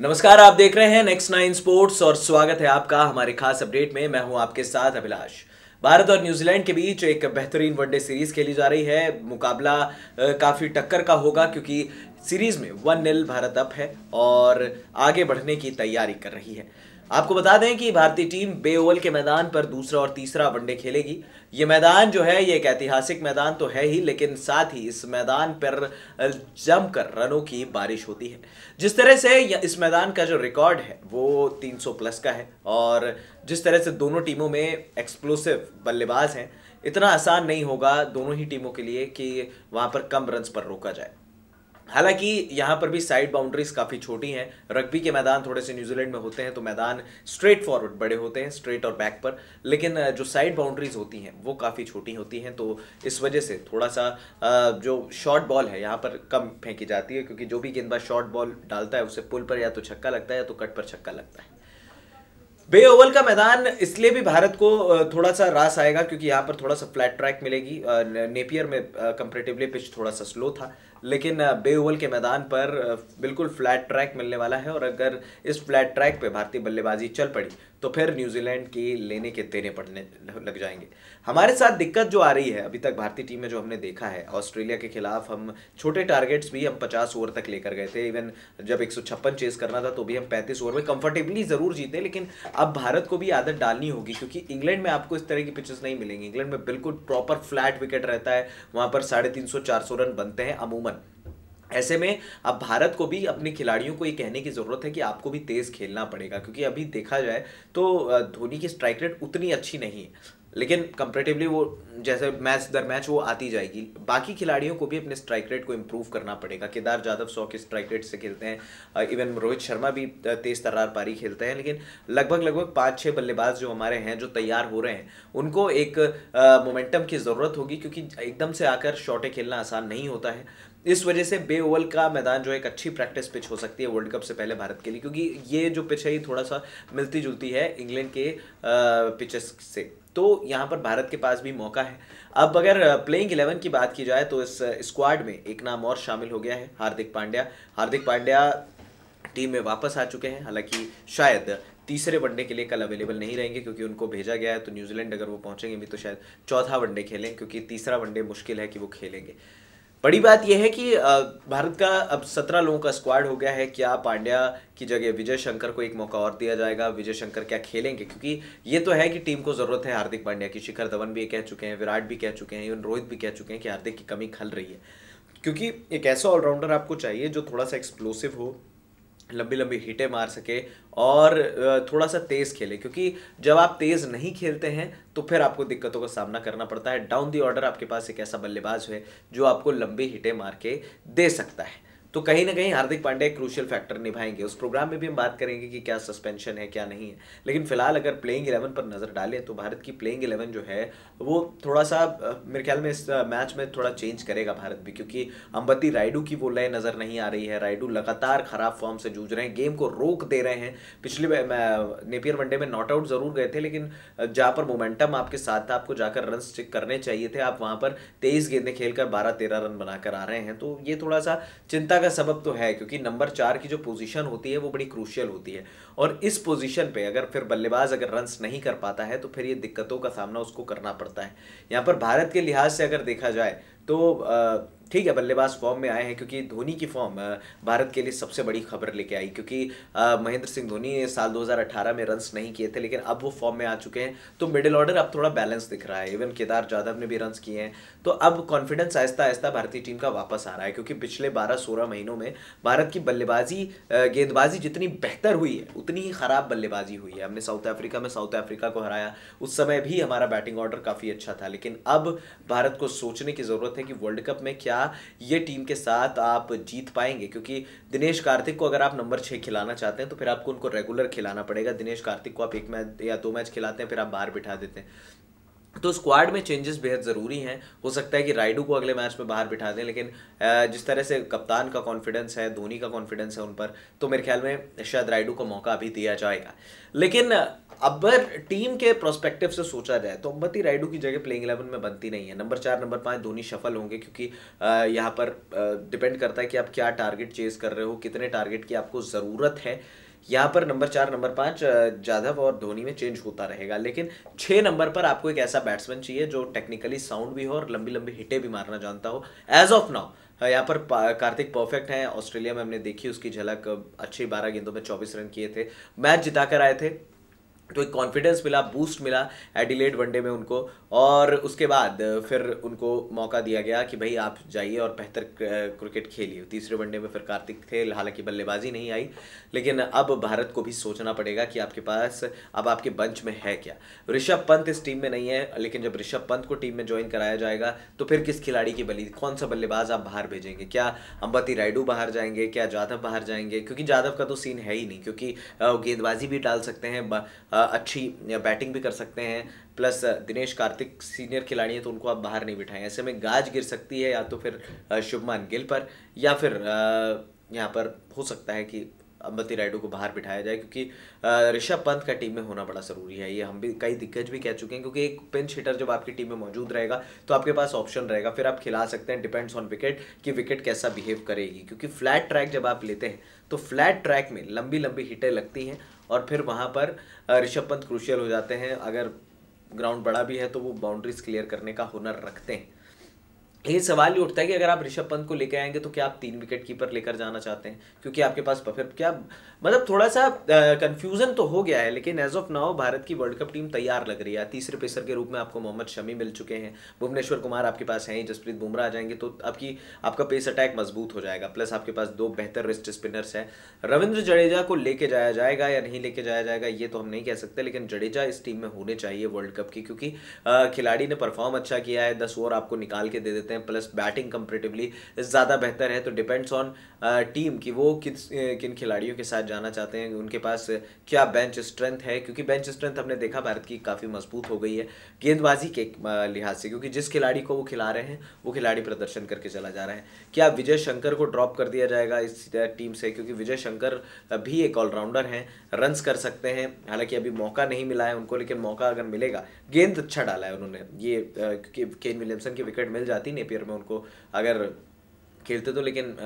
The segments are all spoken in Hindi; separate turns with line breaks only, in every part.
नमस्कार, आप देख रहे हैं नेक्स्ट नाइन स्पोर्ट्स और स्वागत है आपका हमारे खास अपडेट में। मैं हूं आपके साथ अभिलाष। भारत और न्यूजीलैंड के बीच एक बेहतरीन वनडे सीरीज खेली जा रही है। मुकाबला काफी टक्कर का होगा क्योंकि सीरीज में 1-0 भारत अप है और आगे बढ़ने की तैयारी कर रही है। आपको बता दें कि भारतीय टीम बे ओवल के मैदान पर दूसरा और तीसरा वनडे खेलेगी। ये मैदान जो है ये एक ऐतिहासिक मैदान तो है ही, लेकिन साथ ही इस मैदान पर जमकर रनों की बारिश होती है। जिस तरह से इस मैदान का जो रिकॉर्ड है वो 300 प्लस का है और जिस तरह से दोनों टीमों में एक्सप्लोसिव बल्लेबाज हैं, इतना आसान नहीं होगा दोनों ही टीमों के लिए कि वहां पर कम रन्स पर रोका जाए। हालांकि यहाँ पर भी साइड बाउंड्रीज काफ़ी छोटी हैं। रग्बी के मैदान थोड़े से न्यूजीलैंड में होते हैं तो मैदान स्ट्रेट फॉरवर्ड बड़े होते हैं, स्ट्रेट और बैक पर, लेकिन जो साइड बाउंड्रीज होती हैं वो काफ़ी छोटी होती हैं। तो इस वजह से थोड़ा सा जो शॉर्ट बॉल है यहाँ पर कम फेंकी जाती है, क्योंकि जो भी गेंदबाज शॉर्ट बॉल डालता है उसे पुल पर या तो छक्का लगता है या तो कट पर छक्का लगता है। बे ओवल का मैदान इसलिए भी भारत को थोड़ा सा रास आएगा क्योंकि यहाँ पर थोड़ा सा फ्लैट ट्रैक मिलेगी। नेपियर में कंपैरेटिवली पिच थोड़ा सा स्लो था, लेकिन बे ओवल के मैदान पर बिल्कुल फ्लैट ट्रैक मिलने वाला है। और अगर इस फ्लैट ट्रैक पे भारतीय बल्लेबाजी चल पड़ी तो फिर न्यूजीलैंड की लेने के देने पड़ने लग जाएंगे। हमारे साथ दिक्कत जो आ रही है अभी तक भारतीय टीम में, जो हमने देखा है ऑस्ट्रेलिया के खिलाफ, हम छोटे टारगेट्स भी हम 50 ओवर तक लेकर गए थे। इवन जब 156 चेस करना था तो भी हम 35 ओवर में कंफर्टेबली जरूर जीते। लेकिन अब भारत को भी आदत डालनी होगी क्योंकि इंग्लैंड में आपको इस तरह की पिचेस नहीं मिलेंगी। इंग्लैंड में बिल्कुल प्रॉपर फ्लैट विकेट रहता है, वहां पर 350-400 रन बनते हैं अमूमन। ऐसे में अब भारत को भी अपने खिलाड़ियों को ये कहने की जरूरत है कि आपको भी तेज खेलना पड़ेगा, क्योंकि अभी देखा जाए तो धोनी की स्ट्राइक रेट उतनी अच्छी नहीं है, लेकिन कंपैरेटिवली वो जैसे मैच दर मैच वो आती जाएगी। बाकी खिलाड़ियों को भी अपने स्ट्राइक रेट को इंप्रूव करना पड़ेगा। केदार जाधव 100 के स्ट्राइक रेट से खेलते हैं, इवन रोहित शर्मा भी तेज तर्रार पारी खेलते हैं, लेकिन लगभग 5-6 बल्लेबाज जो हमारे हैं जो तैयार हो रहे हैं उनको एक मोमेंटम की ज़रूरत होगी, क्योंकि एकदम से आकर शॉटें खेलना आसान नहीं होता है। इस वजह से बे ओवल का मैदान जो एक अच्छी प्रैक्टिस पिच हो सकती है वर्ल्ड कप से पहले भारत के लिए, क्योंकि ये जो पिच है ये थोड़ा सा मिलती जुलती है इंग्लैंड के पिचेस से। तो यहाँ पर भारत के पास भी मौका है। अब अगर प्लेइंग 11 की बात की जाए तो इस स्क्वाड में एक नाम और शामिल हो गया है, हार्दिक पांड्या। हार्दिक पांड्या टीम में वापस आ चुके हैं, हालांकि शायद तीसरे वनडे के लिए कल अवेलेबल नहीं रहेंगे क्योंकि उनको भेजा गया है। तो न्यूजीलैंड अगर वो पहुंचेंगे भी तो शायद चौथा वनडे खेलें, क्योंकि तीसरा वनडे मुश्किल है कि वो खेलेंगे। बड़ी बात यह है कि भारत का अब 17 लोगों का स्क्वाड हो गया है। क्या पांड्या की जगह विजय शंकर को एक मौका और दिया जाएगा? विजय शंकर क्या खेलेंगे? क्योंकि ये तो है कि टीम को जरूरत है हार्दिक पांड्या की। शिखर धवन भी कह चुके हैं, विराट भी कह चुके हैं, इवन रोहित भी कह चुके हैं कि हार्दिक की कमी खल रही है, क्योंकि एक ऐसा ऑलराउंडर आपको चाहिए जो थोड़ा सा एक्सप्लोसिव हो, लंबी लंबी हिटें मार सके और थोड़ा सा तेज खेले। क्योंकि जब आप तेज नहीं खेलते हैं तो फिर आपको दिक्कतों का सामना करना पड़ता है। डाउन दी ऑर्डर आपके पास एक ऐसा बल्लेबाज है जो आपको लंबी हिटें मार के दे सकता है। तो कहीं ना कहीं हार्दिक पांड्या एक क्रूशियल फैक्टर निभाएंगे। उस प्रोग्राम में भी हम बात करेंगे कि क्या सस्पेंशन है क्या नहीं है, लेकिन फिलहाल अगर प्लेइंग 11 पर नजर डालें तो भारत की प्लेइंग 11 जो है वो थोड़ा सा मेरे ख्याल में इस मैच में थोड़ा चेंज करेगा भारत भी, क्योंकि अंबती रायडू की वो लय नजर नहीं आ रही है। रायडू लगातार खराब फॉर्म से जूझ रहे हैं, गेम को रोक दे रहे हैं। पिछले नेपियर वनडे में नॉट आउट जरूर गए थे, लेकिन जहां पर मोमेंटम आपके साथ था, आपको जाकर रन चेक करने चाहिए थे, आप वहां पर 23 गेंदें खेलकर 12-13 रन बनाकर आ रहे हैं। तो ये थोड़ा सा चिंता का सबब तो है, क्योंकि नंबर 4 की जो पोजीशन होती है वो बड़ी क्रूशियल होती है और इस पोजीशन पे अगर फिर बल्लेबाज अगर रन्स नहीं कर पाता है तो फिर ये दिक्कतों का सामना उसको करना पड़ता है। यहाँ पर भारत के लिहाज से अगर देखा जाए तो ठीक है, बल्लेबाज फॉर्म में आए हैं, क्योंकि धोनी की फॉर्म भारत के लिए सबसे बड़ी खबर लेके आई, क्योंकि महेंद्र सिंह धोनी साल 2018 में रन्स नहीं किए थे, लेकिन अब वो फॉर्म में आ चुके हैं। तो मिडिल ऑर्डर अब थोड़ा बैलेंस दिख रहा है। इवन केदार जाधव ने भी रन्स किए हैं, तो अब कॉन्फिडेंस आहिस्ता आहिस्ता भारतीय टीम का वापस आ रहा है। क्योंकि पिछले 12-16 महीनों में भारत की बल्लेबाजी गेंदबाजी जितनी बेहतर हुई है उतनी ही खराब बल्लेबाजी हुई है। हमने साउथ अफ्रीका में साउथ अफ्रीका को हराया, उस समय भी हमारा बैटिंग ऑर्डर काफ़ी अच्छा था। लेकिन अब भारत को सोचने की ज़रूरत है कि वर्ल्ड कप में क्या ये टीम के साथ आप जीत पाएंगे, क्योंकि दिनेश कार्तिक को अगर आप नंबर 6 खिलाना चाहते हैं तो फिर आपको उनको रेगुलर खिलाना पड़ेगा। दिनेश कार्तिक को आप 1 मैच या 2 मैच खिलाते हैं फिर आप बाहर बिठा देते हैं। तो स्क्वाड में चेंजेस बेहद ज़रूरी हैं। हो सकता है कि राइडू को अगले मैच में बाहर बिठा दें, लेकिन जिस तरह से कप्तान का कॉन्फिडेंस है, धोनी का कॉन्फिडेंस है उन पर, तो मेरे ख्याल में शायद राइडू को मौका अभी दिया जाएगा। लेकिन अगर टीम के प्रोस्पेक्टिव से सोचा जाए तो अंबती राइडू की जगह प्लेइंग 11 में बनती नहीं है। नंबर 4 नंबर 5 धोनी शफल होंगे, क्योंकि यहाँ पर डिपेंड करता है कि आप क्या टारगेट चेज कर रहे हो, कितने टारगेट की आपको ज़रूरत है। यहाँ पर नंबर 4 नंबर 5 जाधव और धोनी में चेंज होता रहेगा। लेकिन 6 नंबर पर आपको एक ऐसा बैट्समैन चाहिए जो टेक्निकली साउंड भी हो और लंबी लंबी हिटें भी मारना जानता हो। एज ऑफ नाउ यहाँ पर कार्तिक परफेक्ट है। ऑस्ट्रेलिया में हमने देखी उसकी झलक, अच्छी 12 गेंदों में 24 रन किए थे, मैच जिता कर आए थे, तो एक कॉन्फिडेंस मिला, बूस्ट मिला एडिलेड वनडे में उनको। और उसके बाद फिर उनको मौका दिया गया कि भाई आप जाइए और बेहतर क्रिकेट खेलिए। तीसरे वनडे में फिर कार्तिक थे, हालांकि बल्लेबाजी नहीं आई, लेकिन अब भारत को भी सोचना पड़ेगा कि आपके पास अब आपके बंच में है क्या। ऋषभ पंत इस टीम में नहीं है, लेकिन जब ऋषभ पंत को टीम में ज्वाइन कराया जाएगा तो फिर किस खिलाड़ी की बलि, कौन सा बल्लेबाज आप बाहर भेजेंगे? क्या अंबती रायडू बाहर जाएंगे, क्या जाधव बाहर जाएंगे? क्योंकि जाधव का तो सीन है ही नहीं, क्योंकि गेंदबाजी भी डाल सकते हैं, अच्छी बैटिंग भी कर सकते हैं, प्लस दिनेश कार्तिक सीनियर खिलाड़ी हैं, तो उनको आप बाहर नहीं बिठाएं। ऐसे में गाज गिर सकती है या तो फिर शुभमान गिल पर, या फिर यहाँ पर हो सकता है कि अंबती रायडू को बाहर बिठाया जाए, क्योंकि ऋषभ पंत का टीम में होना बड़ा ज़रूरी है। ये हम भी कई दिग्गज भी कह चुके हैं, क्योंकि एक पिंच हिटर जब आपकी टीम में मौजूद रहेगा तो आपके पास ऑप्शन रहेगा, फिर आप खिला सकते हैं। डिपेंड्स ऑन विकेट कि विकेट कैसा बिहेव करेगी, क्योंकि फ्लैट ट्रैक जब आप लेते हैं तो फ्लैट ट्रैक में लंबी लंबी हिटें लगती हैं और फिर वहाँ पर ऋषभ पंत क्रूशियल हो जाते हैं। अगर ग्राउंड बड़ा भी है तो वो बाउंड्रीज क्लियर करने का हुनर रखते हैं। ये सवाल ही उठता है कि अगर आप ऋषभ पंत को लेकर आएंगे तो क्या आप 3 विकेट कीपर लेकर जाना चाहते हैं? क्योंकि आपके पास फिर क्या, मतलब थोड़ा सा कंफ्यूजन तो हो गया है। लेकिन एज ऑफ नाउ भारत की वर्ल्ड कप टीम तैयार लग रही है। तीसरे पेसर के रूप में आपको मोहम्मद शमी मिल चुके हैं, भुवनेश्वर कुमार आपके पास हैं, जसप्रीत बुमराह आ जाएंगे तो आपका पेस अटैक मजबूत हो जाएगा। प्लस आपके पास 2 बेहतर रिस्ट स्पिनर्स हैं। रविंद्र जडेजा को लेके जाया जाएगा या नहीं लेके जाया जाएगा ये तो हम नहीं कह सकते, लेकिन जडेजा इस टीम में होने चाहिए वर्ल्ड कप की, क्योंकि खिलाड़ी ने परफॉर्म अच्छा किया है। 10 ओवर आपको निकाल के दे देते हैं, प्लस बैटिंग कंपेरेटिवली ज़्यादा बेहतर है। तो डिपेंड्स ऑन टीम कि वो किन खिलाड़ियों के साथ जाना चाहते हैं, उनके पास क्या बेंच स्ट्रेंथ है, क्योंकि बेंच स्ट्रेंथ हमने देखा भारत की काफ़ी मजबूत हो गई है गेंदबाजी के लिहाज से, क्योंकि जिस खिलाड़ी को वो खिला रहे हैं वो खिलाड़ी प्रदर्शन करके चला जा रहा है। क्या विजय शंकर को ड्रॉप कर दिया जाएगा इस टीम से? क्योंकि विजय शंकर भी एक ऑलराउंडर हैं, रन्स कर सकते हैं। हालांकि अभी मौका नहीं मिला है उनको, लेकिन मौका अगर मिलेगा, गेंद अच्छा डाला है उन्होंने ये, क्योंकि केन विलियमसन की विकेट मिल जाती नेपियर में उनको अगर खेलते तो, लेकिन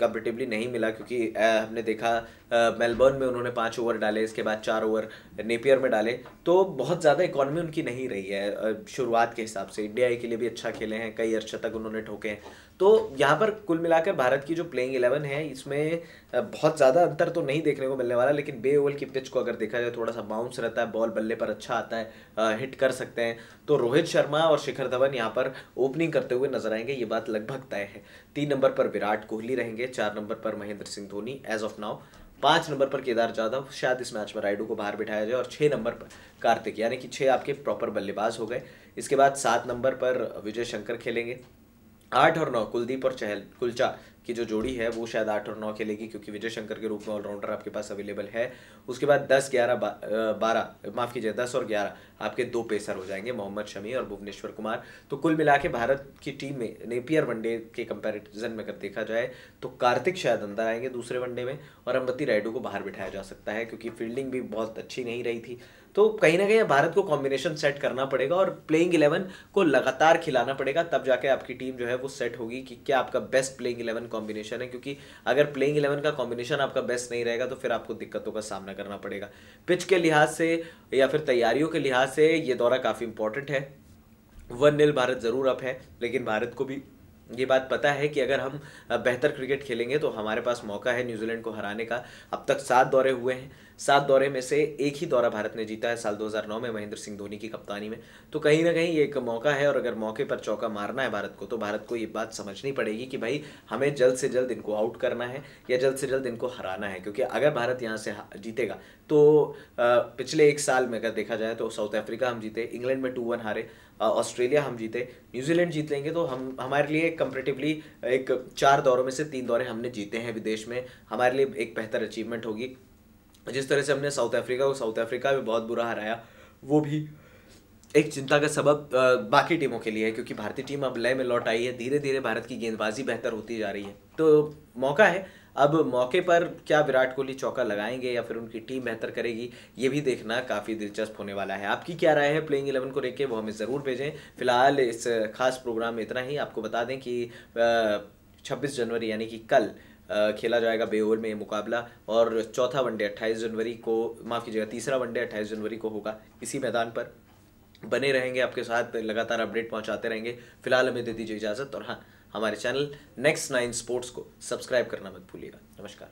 कंपेरेटिवली नहीं मिला, क्योंकि हमने देखा मेलबर्न में उन्होंने 5 ओवर डाले, इसके बाद 4 ओवर नेपियर में डाले, तो बहुत ज़्यादा इकॉनमी उनकी नहीं रही है शुरुआत के हिसाब से। इंडिया के लिए भी अच्छा खेले हैं, कई अर्धशतक उन्होंने ठोके हैं। तो यहाँ पर कुल मिलाकर भारत की जो प्लेइंग 11 है इसमें बहुत ज़्यादा अंतर तो नहीं देखने को मिलने वाला, लेकिन बे ओवल की पिच को अगर देखा जाए थोड़ा सा बाउंस रहता है, बॉल बल्ले पर अच्छा आता है, हिट कर सकते हैं। तो रोहित शर्मा और शिखर धवन यहाँ पर ओपनिंग करते हुए नजर आएंगे, ये बात लगभग तय है। 3 नंबर पर विराट कोहली रहेंगे, 4 नंबर पर Mahendra Singh Dhoni as of now, 5 number पर केदार जाधव, शायद इस मैच में रायडू को बाहर बिठाया जाए, और 6 नंबर पर कार्तिक, यानी कि 6 आपके प्रॉपर बल्लेबाज हो गए। इसके बाद 7 नंबर पर विजय शंकर खेलेंगे, 8 और 9 कुलदीप और चहल कुलचा की जो जोड़ी है वो शायद 8 और 9 खेलेगी, क्योंकि विजय शंकर के रूप में ऑलराउंडर आपके पास अवेलेबल है। उसके बाद 10 11 12 माफ़ कीजिए 10 और 11 आपके 2 पेसर हो जाएंगे, मोहम्मद शमी और भुवनेश्वर कुमार। तो कुल मिला के भारत की टीम में नेपियर वनडे के कंपैरिजन में अगर देखा जाए तो कार्तिक शायद अंदर आएंगे दूसरे वनडे में, और अंबती रायडू को बाहर बिठाया जा सकता है, क्योंकि फील्डिंग भी बहुत अच्छी नहीं रही थी। तो कहीं ना कहीं भारत को कॉम्बिनेशन सेट करना पड़ेगा और प्लेइंग 11 को लगातार खिलाना पड़ेगा, तब जाके आपकी टीम जो है वो सेट होगी कि क्या आपका बेस्ट प्लेइंग 11 कॉम्बिनेशन है। क्योंकि अगर प्लेइंग 11 का कॉम्बिनेशन आपका बेस्ट नहीं रहेगा तो फिर आपको दिक्कतों का सामना करना पड़ेगा। पिच के लिहाज से या फिर तैयारियों के लिहाज से ये दौरा काफ़ी इंपॉर्टेंट है। 1-0 भारत ज़रूर अप है, लेकिन भारत को भी ये बात पता है कि अगर हम बेहतर क्रिकेट खेलेंगे तो हमारे पास मौका है न्यूजीलैंड को हराने का। अब तक 7 दौरे हुए हैं, 7 दौरे में से एक ही दौरा भारत ने जीता है साल 2009 में महेंद्र सिंह धोनी की कप्तानी में। तो कहीं ना कहीं ये एक मौका है, और अगर मौके पर चौका मारना है भारत को तो भारत को ये बात समझनी पड़ेगी कि भाई हमें जल्द से जल्द इनको आउट करना है या जल्द से जल्द इनको हराना है। क्योंकि अगर भारत यहाँ से जीतेगा तो पिछले 1 साल में अगर देखा जाए तो साउथ अफ्रीका हम जीते, इंग्लैंड में 2-1 हारे, ऑस्ट्रेलिया हम जीते, न्यूजीलैंड जीत लेंगे तो हम हमारे लिए कंपेरेटिवली एक 4 दौरों में से 3 दौरे हमने जीते हैं विदेश में, हमारे लिए एक बेहतर अचीवमेंट होगी। जिस तरह से हमने साउथ अफ्रीका भी बहुत बुरा हराया, वो भी एक चिंता का सबब बाकी टीमों के लिए है, क्योंकि भारतीय टीम अब लय में लौट आई है। धीरे धीरे भारत की गेंदबाजी बेहतर होती जा रही है, तो मौका है। अब मौके पर क्या विराट कोहली चौका लगाएंगे या फिर उनकी टीम बेहतर करेगी, ये भी देखना काफ़ी दिलचस्प होने वाला है। आपकी क्या राय है प्लेइंग 11 को लेके, वो हमें ज़रूर भेजें। फिलहाल इस खास प्रोग्राम में इतना ही। आपको बता दें कि 26 जनवरी यानी कि कल खेला जाएगा बेओल में ये मुकाबला, और चौथा वनडे 28 जनवरी को, माफ़ कीजिएगा, तीसरा वनडे 28 जनवरी को होगा इसी मैदान पर। बने रहेंगे आपके साथ, लगातार अपडेट पहुंचाते रहेंगे। फिलहाल हमें दे दीजिए इजाज़त, और हाँ, हमारे चैनल नेक्स्ट 9 स्पोर्ट्स को सब्सक्राइब करना मत भूलिएगा। नमस्कार।